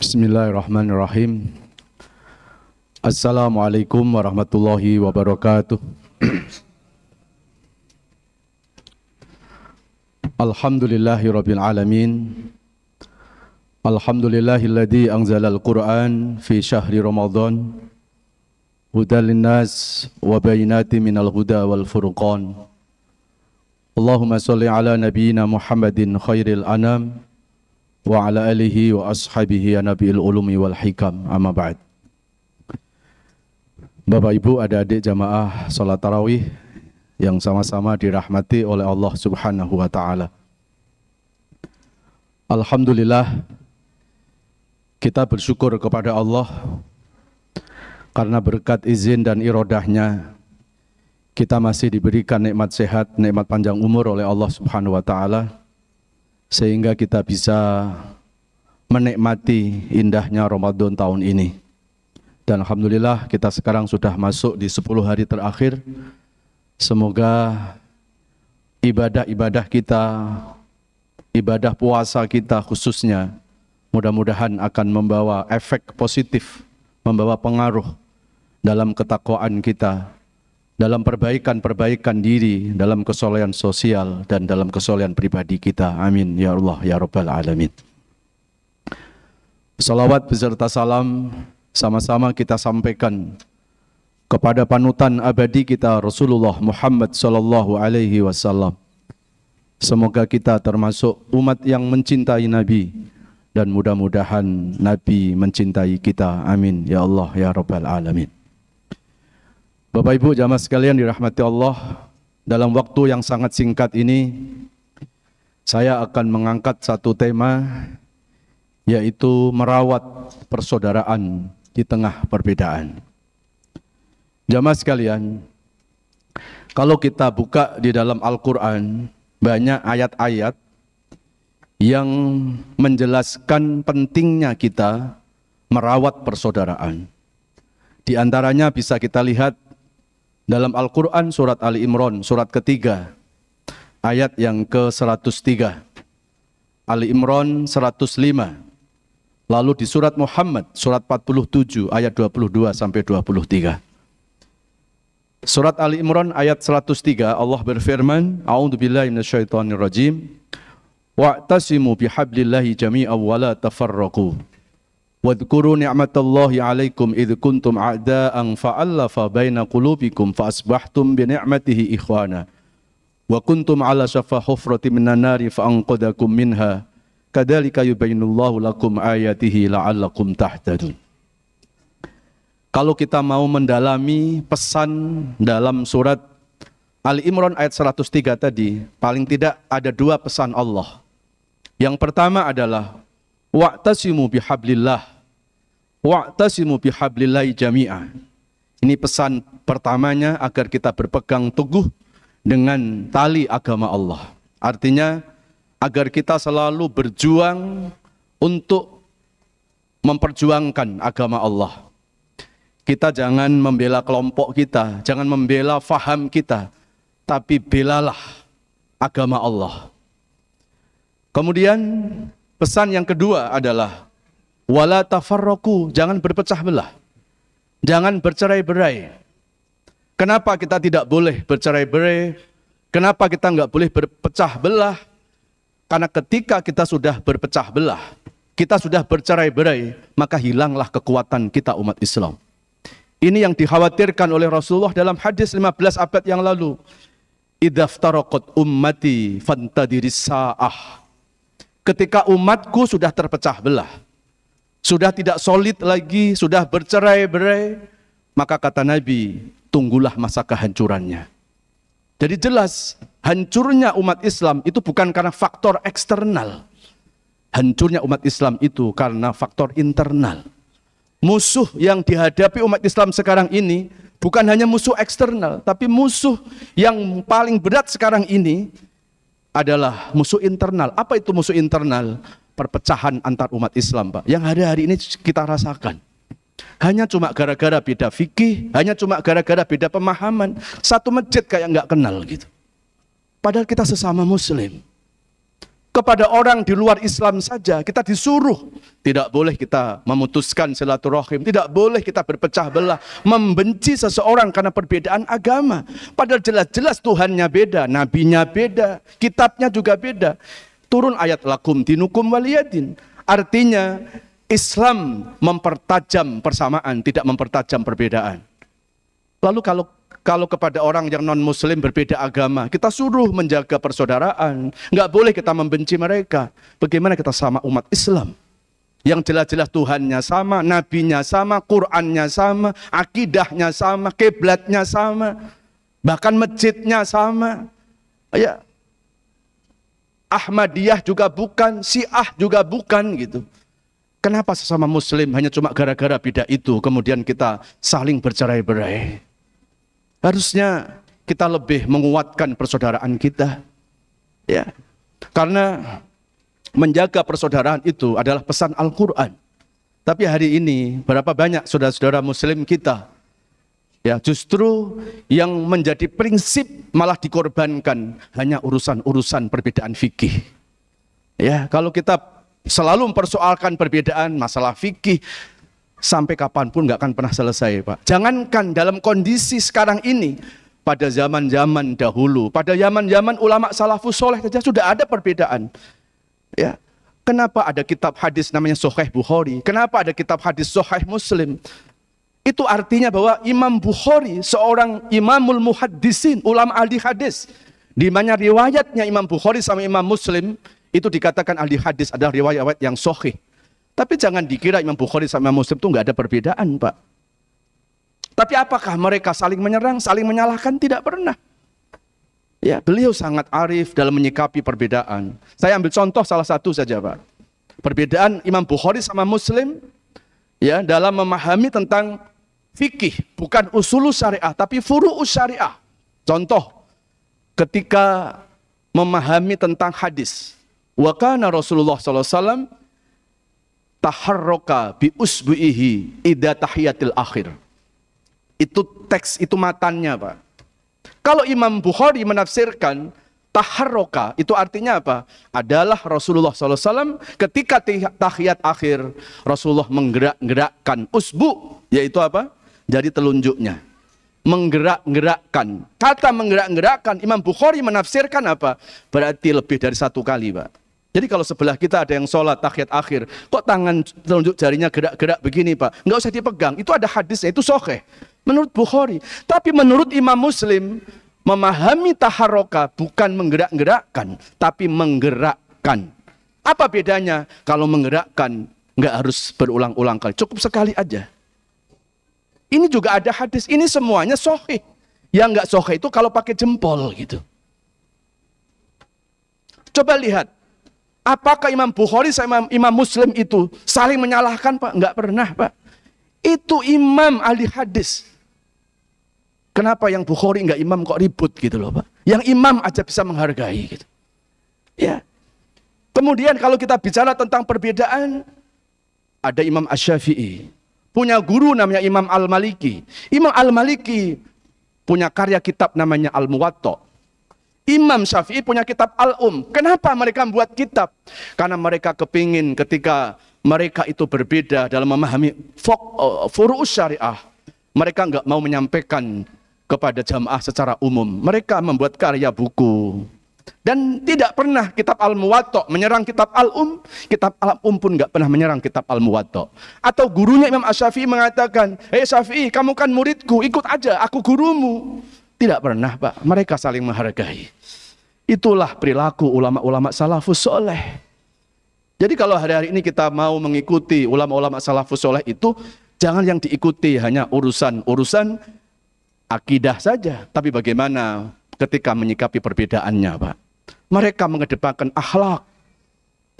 Bismillahirrahmanirrahim. Assalamualaikum warahmatullahi wabarakatuh. Alhamdulillahirabbil alamin. Alhamdulillahilladzi anzalal Qur'an fi syahri Ramadan hudal linnas wa bayyinatin minal huda wal furqan. Allahumma shalli ala nabiyyina Muhammadin khairil anam wa ala alihi wa ashabihi nabiil ulumi wal hikam, amma ba'd. Bapak Ibu, adik-adik jamaah salat tarawih yang sama-sama dirahmati oleh Allah Subhanahu wa taala. Alhamdulillah, kita bersyukur kepada Allah karena berkat izin dan irodahnya kita masih diberikan nikmat sehat, nikmat panjang umur oleh Allah Subhanahu wa taala, sehingga kita bisa menikmati indahnya Ramadan tahun ini. Dan alhamdulillah kita sekarang sudah masuk di 10 hari terakhir. Semoga ibadah-ibadah kita, ibadah puasa kita khususnya, mudah-mudahan akan membawa efek positif, membawa pengaruh dalam ketakwaan kita, dalam perbaikan diri, dalam kesolehan sosial, dan dalam kesolehan pribadi kita. Amin ya Allah ya Rabbal alamin. Salawat beserta salam sama-sama kita sampaikan kepada panutan abadi kita Rasulullah Muhammad sallallahu alaihi wasallam. Semoga kita termasuk umat yang mencintai Nabi, dan mudah-mudahan Nabi mencintai kita. Amin ya Allah ya Rabbal alamin. Bapak Ibu jamaah sekalian dirahmati Allah, dalam waktu yang sangat singkat ini saya akan mengangkat satu tema, yaitu merawat persaudaraan di tengah perbedaan. Jamaah sekalian, kalau kita buka di dalam Al-Quran, banyak ayat-ayat yang menjelaskan pentingnya kita merawat persaudaraan. Di antaranya bisa kita lihat dalam Al-Quran surat Ali Imran, surat ketiga, ayat yang ke-103, Ali Imran 105, lalu di surat Muhammad, surat 47, ayat 22 sampai 23. Surat Ali Imran ayat 103, Allah berfirman, A'udzubillahi minasyaitonirrajim, wa'tasimu bihablillahi jami'an wa la tafarraqu. Wadhkuru ni'matallahi 'alaikum idh kuntum a'da'an fa'alafa baina qulubikum fa asbahtum bi ni'matihi ikhwana wa kuntum 'ala shafa hufratin minan nari fa anqadhakum minha kadzalika yubayyinullahu lakum ayatihi la'allakum tahtadun. Kalau kita mau mendalami pesan dalam surat Ali Imran ayat 103 tadi, paling tidak ada dua pesan Allah. Yang pertama adalah wa'tasimu bihablillah, wa'tasimu bihablillahi jami'a. Ini pesan pertamanya, agar kita berpegang teguh dengan tali agama Allah. Artinya agar kita selalu berjuang untuk memperjuangkan agama Allah. Kita jangan membela kelompok kita, jangan membela faham kita, tapi belalah agama Allah. Kemudian pesan yang kedua adalah wala tafarraqu, jangan berpecah belah, jangan bercerai-berai. Kenapa kita tidak boleh bercerai-berai? Kenapa kita nggak boleh berpecah belah? Karena ketika kita sudah berpecah belah, kita sudah bercerai-berai, maka hilanglah kekuatan kita umat Islam. Ini yang dikhawatirkan oleh Rasulullah dalam hadis 15 abad yang lalu. Idzaftaraqat ummati fantadiris sa'ah. Ketika umatku sudah terpecah belah, sudah tidak solid lagi, sudah bercerai-berai, maka kata Nabi, tunggulah masa kehancurannya. Jadi jelas, hancurnya umat Islam itu bukan karena faktor eksternal. Hancurnya umat Islam itu karena faktor internal. Musuh yang dihadapi umat Islam sekarang ini bukan hanya musuh eksternal, tapi musuh yang paling berat sekarang ini adalah musuh internal. Apa itu musuh internal? Perpecahan antar umat Islam, Pak, yang hari-hari ini kita rasakan. Hanya cuma gara-gara beda fikih, hanya cuma gara-gara beda pemahaman. Satu masjid kayak nggak kenal gitu. Padahal kita sesama muslim. Kepada orang di luar Islam saja kita disuruh tidak boleh kita memutuskan silaturahim, tidak boleh kita berpecah belah, membenci seseorang karena perbedaan agama. Padahal jelas-jelas Tuhannya beda, nabinya beda, kitabnya juga beda. Turun ayat lakum dinukum waliyadin. Artinya Islam mempertajam persamaan, tidak mempertajam perbedaan. Lalu kalau kepada orang yang non-muslim berbeda agama, kita suruh menjaga persaudaraan. Nggak boleh kita membenci mereka. Bagaimana kita sama umat Islam? Yang jelas-jelas Tuhannya sama, nabinya sama, Qur'annya sama, akidahnya sama, kiblatnya sama, bahkan masjidnya sama. Ya, Ahmadiyah juga bukan, Syiah juga bukan gitu. Kenapa sesama muslim hanya cuma gara-gara beda itu kemudian kita saling bercerai-berai? Harusnya kita lebih menguatkan persaudaraan kita. Ya. Karena menjaga persaudaraan itu adalah pesan Al-Qur'an. Tapi hari ini berapa banyak saudara-saudara muslim kita ya justru yang menjadi prinsip malah dikorbankan hanya urusan-urusan perbedaan fikih. Ya, kalau kita selalu mempersoalkan perbedaan masalah fikih, sampai kapanpun nggak akan pernah selesai, Pak. Jangankan dalam kondisi sekarang ini, pada zaman-zaman dahulu, pada zaman-zaman ulama salafus soleh saja sudah ada perbedaan. Ya, kenapa ada kitab hadis namanya Sahih Bukhari? Kenapa ada kitab hadis Sahih Muslim? Itu artinya bahwa Imam Bukhari seorang imamul muhaddisin, ulama ahli hadis, di mana riwayatnya Imam Bukhari sama Imam Muslim itu dikatakan ahli hadis adalah riwayat yang sahih. Tapi jangan dikira Imam Bukhari sama Muslim itu nggak ada perbedaan, Pak. Tapi apakah mereka saling menyerang, saling menyalahkan? Tidak pernah. Ya, beliau sangat arif dalam menyikapi perbedaan. Saya ambil contoh salah satu saja, Pak. Perbedaan Imam Bukhari sama Muslim, ya, dalam memahami tentang fikih, bukan usulus syariah, tapi furu'us syariah. Contoh, ketika memahami tentang hadis, wa kana Rasulullah SAW taharroka bi usbu'ihi ida tahiyatil akhir. Itu teks, itu matannya, Pak. Kalau Imam Bukhari menafsirkan taharroka, itu artinya apa? Adalah Rasulullah SAW ketika tahiyat akhir, Rasulullah menggerak-gerakkan usbu, yaitu apa? Jadi telunjuknya. Menggerak-gerakkan. Kata menggerak-gerakkan, Imam Bukhari menafsirkan apa? Berarti lebih dari satu kali, Pak. Jadi kalau sebelah kita ada yang sholat tahiyat akhir, kok tangan telunjuk jarinya gerak-gerak begini, Pak? Nggak usah dipegang, itu ada hadisnya, itu sahih. Menurut Bukhari. Tapi menurut Imam Muslim, memahami taharroka bukan menggerak-gerakkan, tapi menggerakkan. Apa bedanya? Kalau menggerakkan, nggak harus berulang-ulang kali, cukup sekali aja. Ini juga ada hadis, ini semuanya sahih. Yang nggak sahih itu kalau pakai jempol gitu. Coba lihat. Apakah Imam Bukhari sama Imam Muslim itu saling menyalahkan, Pak? Enggak pernah, Pak. Itu imam ahli hadis. Kenapa yang Bukhari enggak imam kok ribut gitu loh, Pak? Yang imam aja bisa menghargai gitu. Ya. Kemudian kalau kita bicara tentang perbedaan, ada Imam Asy-Syafi'i. Punya guru namanya Imam Al-Maliki. Imam Al-Maliki punya karya kitab namanya Al-Muwatta. Imam Syafi'i punya kitab Kenapa mereka membuat kitab? Karena mereka kepingin ketika mereka itu berbeda dalam memahami furu'us syariah. Mereka nggak mau menyampaikan kepada jamaah secara umum. Mereka membuat karya buku. Dan tidak pernah kitab Al-Muwatta menyerang kitab Kitab pun nggak pernah menyerang kitab Al-Muwatta. Atau gurunya Imam Asy-Syafi'i mengatakan, "Hei Syafi'i, kamu kan muridku, ikut aja, aku gurumu." Tidak pernah, Pak. Mereka saling menghargai. Itulah perilaku ulama-ulama salafus soleh. Jadi kalau hari-hari ini kita mau mengikuti ulama-ulama salafus soleh itu, jangan yang diikuti hanya urusan-urusan akidah saja. Tapi bagaimana ketika menyikapi perbedaannya, Pak? Mereka mengedepankan akhlak.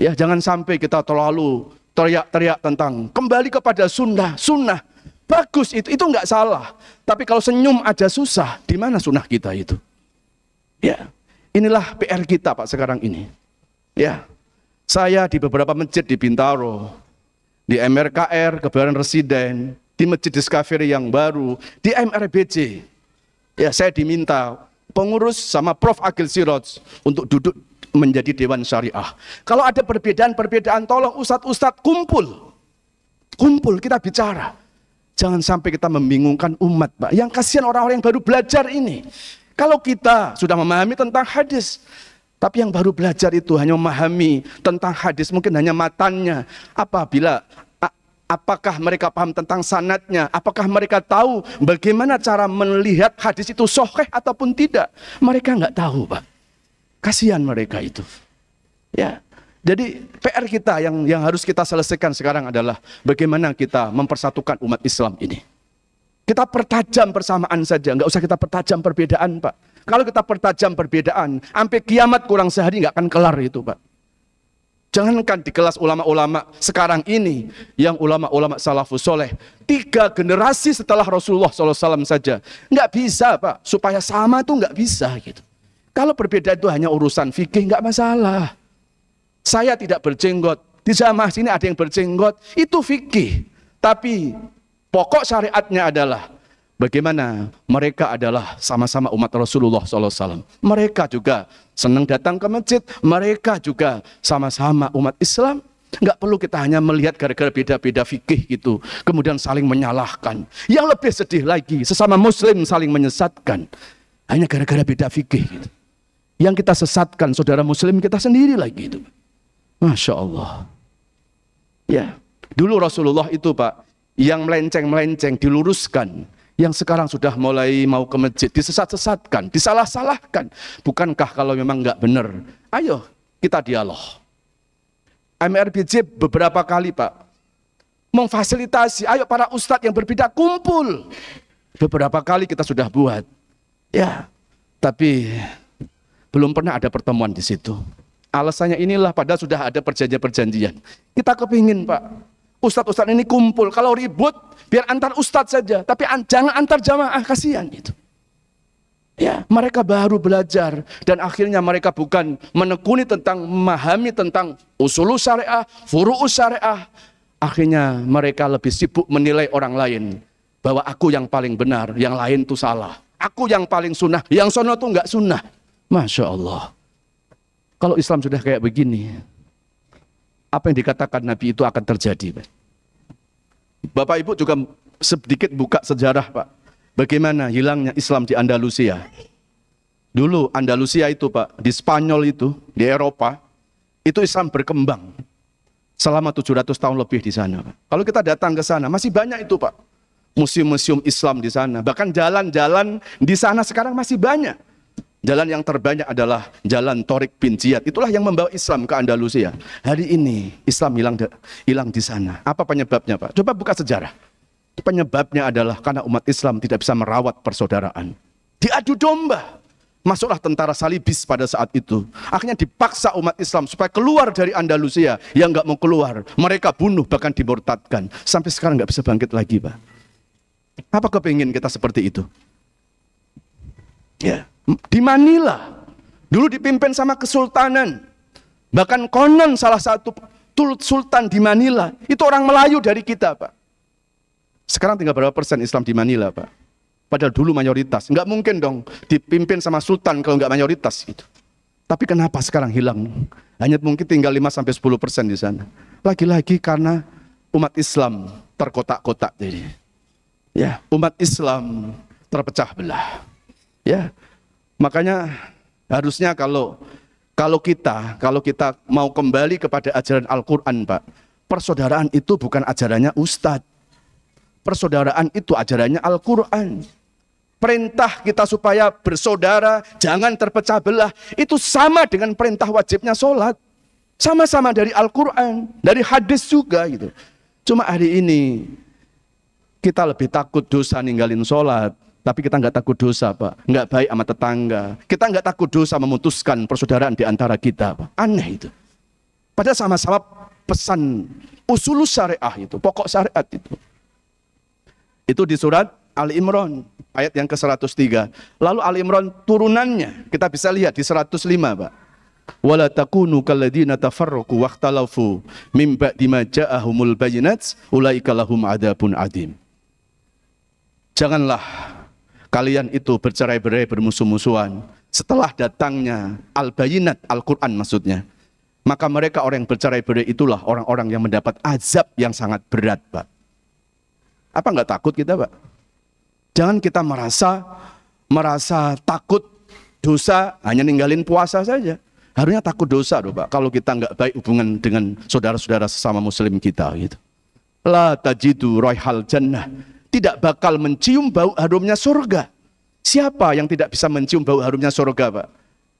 Ya, jangan sampai kita terlalu teriak-teriak tentang kembali kepada sunnah. Bagus itu nggak salah. Tapi kalau senyum aja susah, di mana sunnah kita itu? Ya, inilah PR kita, Pak, sekarang ini. Ya, saya di beberapa masjid di Bintaro, di MRKR, Kebayoran Residen, di Masjid Discovery yang baru, di MRBC. Ya, saya diminta pengurus sama Prof. Agil Siroj untuk duduk menjadi dewan syariah. Kalau ada perbedaan-perbedaan, tolong ustadz-ustadz kumpul, kita bicara. Jangan sampai kita membingungkan umat, Pak. Yang kasihan orang-orang yang baru belajar ini. Kalau kita sudah memahami tentang hadis, tapi yang baru belajar itu hanya memahami tentang hadis, mungkin hanya matanya. Apakah mereka paham tentang sanadnya? Apakah mereka tahu bagaimana cara melihat hadis itu sahih ataupun tidak? Mereka nggak tahu, Pak. Kasihan mereka itu. Ya, jadi PR kita yang harus kita selesaikan sekarang adalah bagaimana kita mempersatukan umat Islam ini. Kita pertajam persamaan saja, nggak usah kita pertajam perbedaan, Pak. Kalau kita pertajam perbedaan, sampai kiamat kurang sehari nggak akan kelar itu, Pak. Jangankan di kelas ulama-ulama sekarang ini, yang ulama-ulama salafus soleh, 3 generasi setelah Rasulullah SAW saja, nggak bisa, Pak. Supaya sama itu nggak bisa gitu. Kalau berbeda itu hanya urusan fikih, nggak masalah. Saya tidak berjenggot, di jamaah sini ada yang berjenggot, itu fikih. Tapi pokok syariatnya adalah bagaimana mereka adalah sama-sama umat Rasulullah SAW. Mereka juga senang datang ke masjid. Mereka juga sama-sama umat Islam. Nggak perlu kita hanya melihat gara-gara beda-beda fikih gitu, kemudian saling menyalahkan. Yang lebih sedih lagi, sesama muslim saling menyesatkan. Hanya gara-gara beda fikih gitu. Yang kita sesatkan saudara muslim kita sendiri lagi itu. Masya Allah. Ya, dulu Rasulullah itu, Pak, yang melenceng-melenceng diluruskan. Yang sekarang sudah mulai mau ke masjid, disesat-sesatkan, disalah-salahkan. Bukankah kalau memang nggak benar, ayo kita dialog. MRBJ beberapa kali, Pak, memfasilitasi, ayo para ustadz yang berbeda kumpul. Beberapa kali kita sudah buat. Ya, tapi belum pernah ada pertemuan di situ. Alasannya inilah, padahal sudah ada perjanjian-perjanjian. Kita kepingin, Pak, ustadz-ustadz ini kumpul. Kalau ribut, biar antar ustadz saja. Tapi jangan antar jamaah, kasihan gitu. Ya, mereka baru belajar. Dan akhirnya mereka bukan menekuni tentang, memahami tentang usulul syariah, furu'us syariah. Akhirnya mereka lebih sibuk menilai orang lain. Bahwa aku yang paling benar, yang lain itu salah. Aku yang paling sunnah, yang sono itu enggak sunnah. Masya Allah. Kalau Islam sudah kayak begini, apa yang dikatakan Nabi itu akan terjadi, Pak. Bapak Ibu juga sedikit buka sejarah, Pak. Bagaimana hilangnya Islam di Andalusia. Dulu Andalusia itu, Pak, di Spanyol itu, di Eropa, itu Islam berkembang. Selama 700 tahun lebih di sana, Pak. Kalau kita datang ke sana, masih banyak itu, Pak. Museum-museum Islam di sana. Bahkan jalan-jalan di sana sekarang masih banyak. Jalan yang terbanyak adalah Jalan Tariq bin Ziyad. Itulah yang membawa Islam ke Andalusia. Hari ini Islam hilang di sana. Apa penyebabnya, Pak? Coba buka sejarah. Penyebabnya adalah karena umat Islam tidak bisa merawat persaudaraan. Diadu domba. Masuklah tentara salibis pada saat itu. Akhirnya dipaksa umat Islam supaya keluar dari Andalusia. Yang nggak mau keluar, mereka bunuh, bahkan dimurtadkan. Sampai sekarang nggak bisa bangkit lagi, Pak. Apa kepingin kita seperti itu? Ya. Di Manila, dulu dipimpin sama kesultanan. Bahkan konon salah satu sultan di Manila, itu orang Melayu dari kita, Pak. Sekarang tinggal berapa persen Islam di Manila, Pak? Padahal dulu mayoritas. Nggak mungkin dong dipimpin sama sultan kalau nggak mayoritas gitu. Tapi kenapa sekarang hilang? Hanya mungkin tinggal 5-10% di sana. Lagi-lagi karena umat Islam terkotak-kotak jadi. Ya, umat Islam terpecah belah. Ya. Makanya harusnya kalau kita mau kembali kepada ajaran Al-Quran, Pak, persaudaraan itu bukan ajarannya ustadz. Persaudaraan itu ajarannya Al-Quran. Perintah kita supaya bersaudara, jangan terpecah belah, itu sama dengan perintah wajibnya sholat. Sama-sama dari Al-Quran, dari hadis juga gitu. Cuma hari ini kita lebih takut dosa ninggalin sholat. Tapi kita nggak takut dosa, Pak. Nggak baik sama tetangga. Kita nggak takut dosa memutuskan persaudaraan di antara kita, Pak. Aneh itu. Padahal sama-sama pesan usulul syariah itu, pokok syariat itu. Itu di surat Ali Imran, ayat yang ke-103. Lalu Ali Imran turunannya, kita bisa lihat di 105, Pak. Wala takunu kalladzina tafarraqu wakhtalafu mim ba'di ma ja'ahumul bayyinat ulaika lahum adzabun adzim. Janganlah kalian itu bercerai-berai, bermusuh-musuhan, setelah datangnya al-bayinat, Al-Quran maksudnya, maka mereka orang yang bercerai-berai itulah orang-orang yang mendapat azab yang sangat berat, Pak. Apa nggak takut kita, Pak? Jangan kita merasa takut dosa hanya ninggalin puasa saja. Harusnya takut dosa loh, Pak, kalau kita nggak baik hubungan dengan saudara-saudara sesama muslim kita gitu. La tajidu raihal jannah, tidak bakal mencium bau harumnya surga. Siapa yang tidak bisa mencium bau harumnya surga, Pak?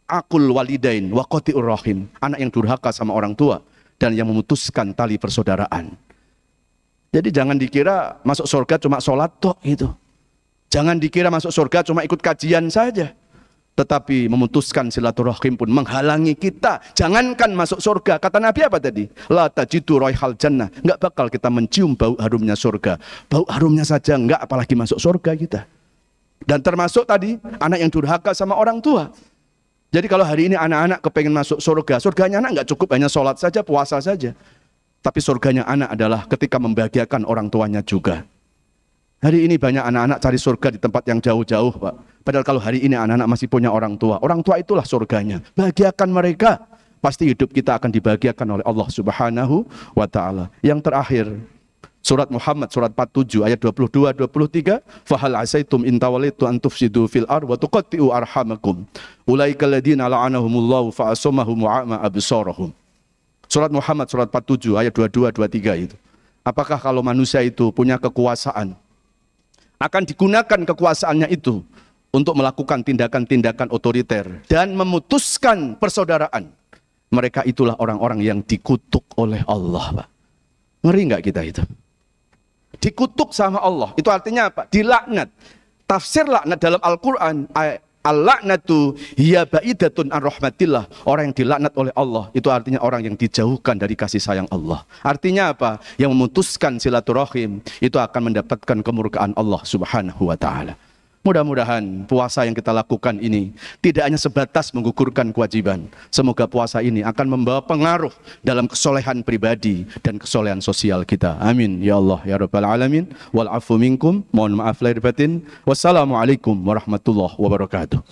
Akul walidain wa qati'ur rahim, anak yang durhaka sama orang tua dan yang memutuskan tali persaudaraan. Jadi jangan dikira masuk surga cuma sholat tok gitu. Jangan dikira masuk surga cuma ikut kajian saja. Tetapi memutuskan silaturahim pun menghalangi kita. Jangankan masuk surga. Kata Nabi apa tadi? La tajidu raihal jannah. Enggak bakal kita mencium bau harumnya surga. Bau harumnya saja enggak, apalagi masuk surga kita. Dan termasuk tadi anak yang durhaka sama orang tua. Jadi kalau hari ini anak-anak kepengen masuk surga, surganya anak enggak cukup hanya sholat saja, puasa saja. Tapi surganya anak adalah ketika membahagiakan orang tuanya juga. Hari ini banyak anak-anak cari surga di tempat yang jauh-jauh, Pak. Padahal kalau hari ini anak-anak masih punya orang tua itulah surganya. Bahagiakan mereka. Pasti hidup kita akan dibahagiakan oleh Allah Subhanahu wa ta'ala. Yang terakhir, surat Muhammad, surat 47, ayat 22-23. Fahal asaitum intawalitu antufsidu fil ar wa tuqatti'u arhamakum. Ulaika alladhina la'anahumullahu fa'asomahum wa'ama absarahum. Surat Muhammad, surat 47, ayat 22-23 itu. Apakah kalau manusia itu punya kekuasaan, akan digunakan kekuasaannya itu untuk melakukan tindakan-tindakan otoriter dan memutuskan persaudaraan. Mereka itulah orang-orang yang dikutuk oleh Allah, Pak. Ngeri nggak kita itu? Dikutuk sama Allah, itu artinya apa? Dilaknat. Tafsir laknat dalam Al-Quran, al-laknatu hiya ba'idatun an rahmatillah. Orang yang dilaknat oleh Allah, itu artinya orang yang dijauhkan dari kasih sayang Allah. Artinya apa? Yang memutuskan silaturahim, itu akan mendapatkan kemurkaan Allah Subhanahu wa ta'ala. Mudah-mudahan puasa yang kita lakukan ini tidak hanya sebatas menggugurkan kewajiban. Semoga puasa ini akan membawa pengaruh dalam kesolehan pribadi dan kesolehan sosial kita. Amin. Ya Allah, ya Rabbal Alamin. Wal'afu minkum. Mohon maaf lahir batin. Wassalamualaikum warahmatullahi wabarakatuh.